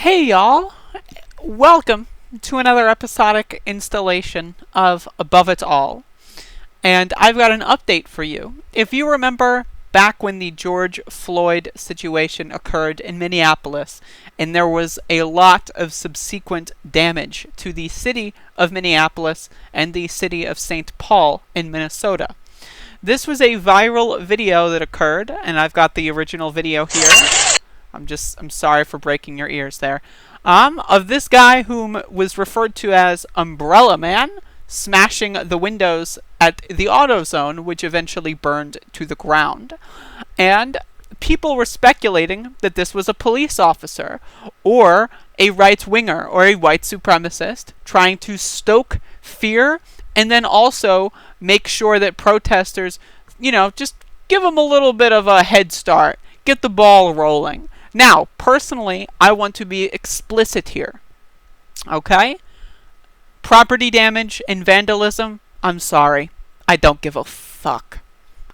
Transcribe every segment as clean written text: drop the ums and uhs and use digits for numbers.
Hey y'all! Welcome to another episodic installation of Above It All. And I've got an update for you. If you remember back when the George Floyd situation occurred in Minneapolis, and there was a lot of subsequent damage to the city of Minneapolis and the city of St. Paul in Minnesota. This was a viral video that occurred, and I've got the original video here. I'm sorry for breaking your ears there. Of this guy whom was referred to as Umbrella Man smashing the windows at the AutoZone, which eventually burned to the ground. And people were speculating that this was a police officer or a right-winger or a white supremacist trying to stoke fear and then also make sure that protesters, just give them a little bit of a head start, get the ball rolling. Now, personally, I want to be explicit here, okay? Property damage and vandalism, I'm sorry. I don't give a fuck.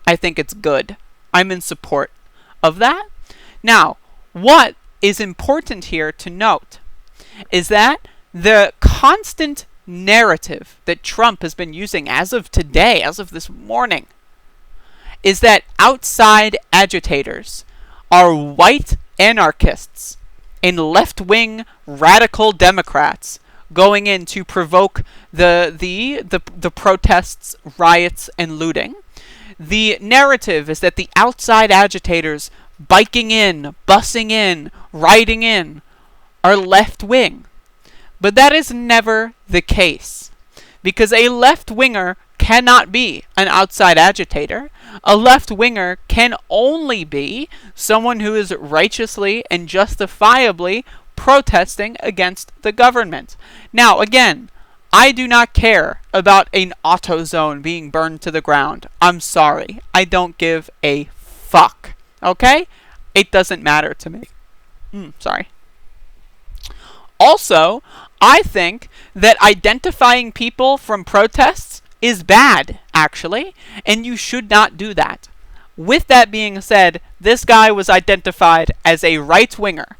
I think it's good. I'm in support of that. Now, what is important here to note is that the constant narrative that Trump has been using as of today, as of this morning, is that outside agitators are white anarchists and left-wing radical Democrats going in to provoke the protests, riots, and looting. The narrative is that the outside agitators biking in, bussing in, riding in are left-wing. But that is never the case, because a left-winger cannot be an outside agitator. A left-winger can only be someone who is righteously and justifiably protesting against the government. Now, again, I do not care about an AutoZone being burned to the ground. I'm sorry. I don't give a fuck. Okay? It doesn't matter to me. Sorry. Also, I think that identifying people from protests is bad, actually, and you should not do that. With that being said, this guy was identified as a right-winger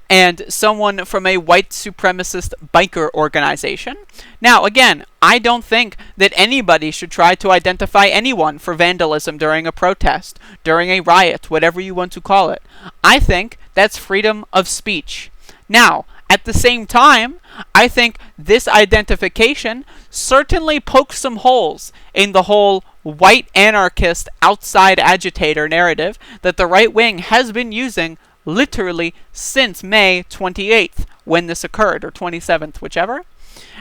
and someone from a white supremacist biker organization. Now, again, I don't think that anybody should try to identify anyone for vandalism during a protest, during a riot, whatever you want to call it. I think that's freedom of speech. Now, at the same time, I think this identification certainly pokes some holes in the whole white anarchist outside agitator narrative that the right wing has been using literally since May 28th, when this occurred, or 27th, whichever.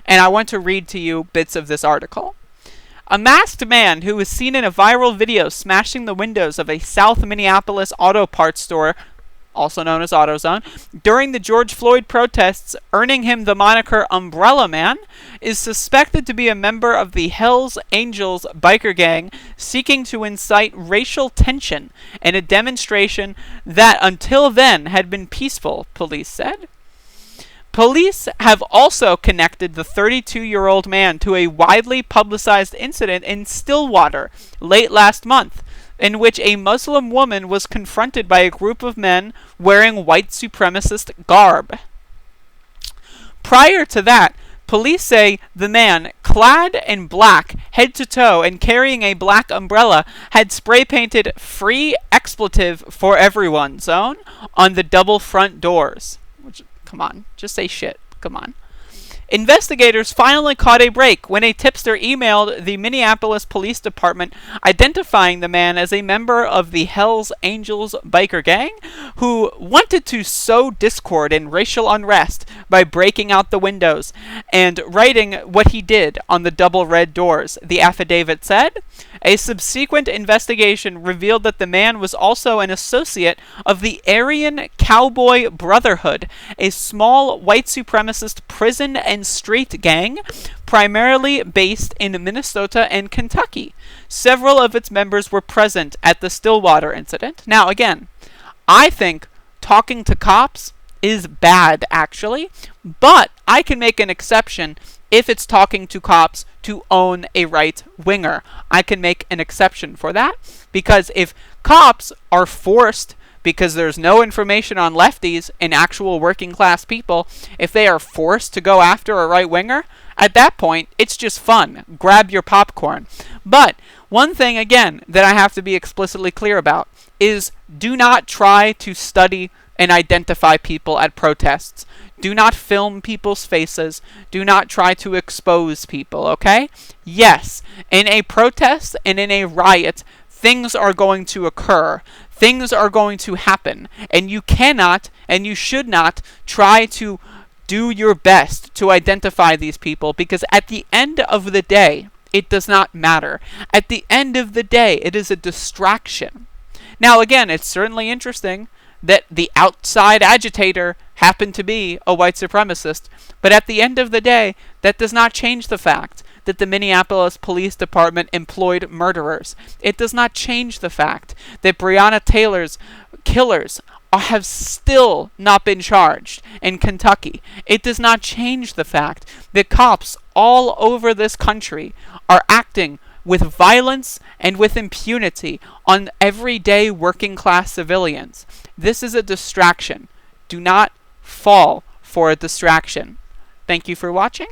And I want to read to you bits of this article. A masked man who was seen in a viral video smashing the windows of a South Minneapolis auto parts store, also known as AutoZone, during the George Floyd protests, earning him the moniker Umbrella Man, is suspected to be a member of the Hells Angels biker gang seeking to incite racial tension in a demonstration that until then had been peaceful, police said. Police have also connected the 32-year-old man to a widely publicized incident in Stillwater late last month, in which a Muslim woman was confronted by a group of men wearing white supremacist garb. Prior to that, police say the man, clad in black head to toe and carrying a black umbrella, had spray-painted "Free Expletive for Everyone" zone on the double front doors. Come on, just say shit. Come on. Investigators finally caught a break when a tipster emailed the Minneapolis Police Department identifying the man as a member of the Hells Angels biker gang who wanted to sow discord and racial unrest by breaking out the windows and writing what he did on the double red doors, the affidavit said. A subsequent investigation revealed that the man was also an associate of the Aryan Cowboy Brotherhood, a small white supremacist prison and street gang primarily based in Minnesota and Kentucky. Several of its members were present at the Stillwater incident. Now, again, I think talking to cops is bad, actually, but I can make an exception if it's talking to cops to own a right-winger. I can make an exception for that, because if cops are forced because there's no information on lefties and actual working class people. If they are forced to go after a right-winger, at that point, it's just fun. Grab your popcorn. But one thing, again, that I have to be explicitly clear about is do not try to study and identify people at protests. Do not film people's faces. Do not try to expose people, okay? Yes, in a protest and in a riot, things are going to occur. Things are going to happen. And you cannot and you should not try to do your best to identify these people, because at the end of the day, it does not matter. At the end of the day, it is a distraction. Now, again, it's certainly interesting that the outside agitator happened to be a white supremacist, but at the end of the day, that does not change the fact that the Minneapolis Police Department employed murderers. It does not change the fact that Breonna Taylor's killers have still not been charged in Kentucky. It does not change the fact that cops all over this country are acting with violence and with impunity on everyday working class civilians. This is a distraction. Do not fall for a distraction. Thank you for watching.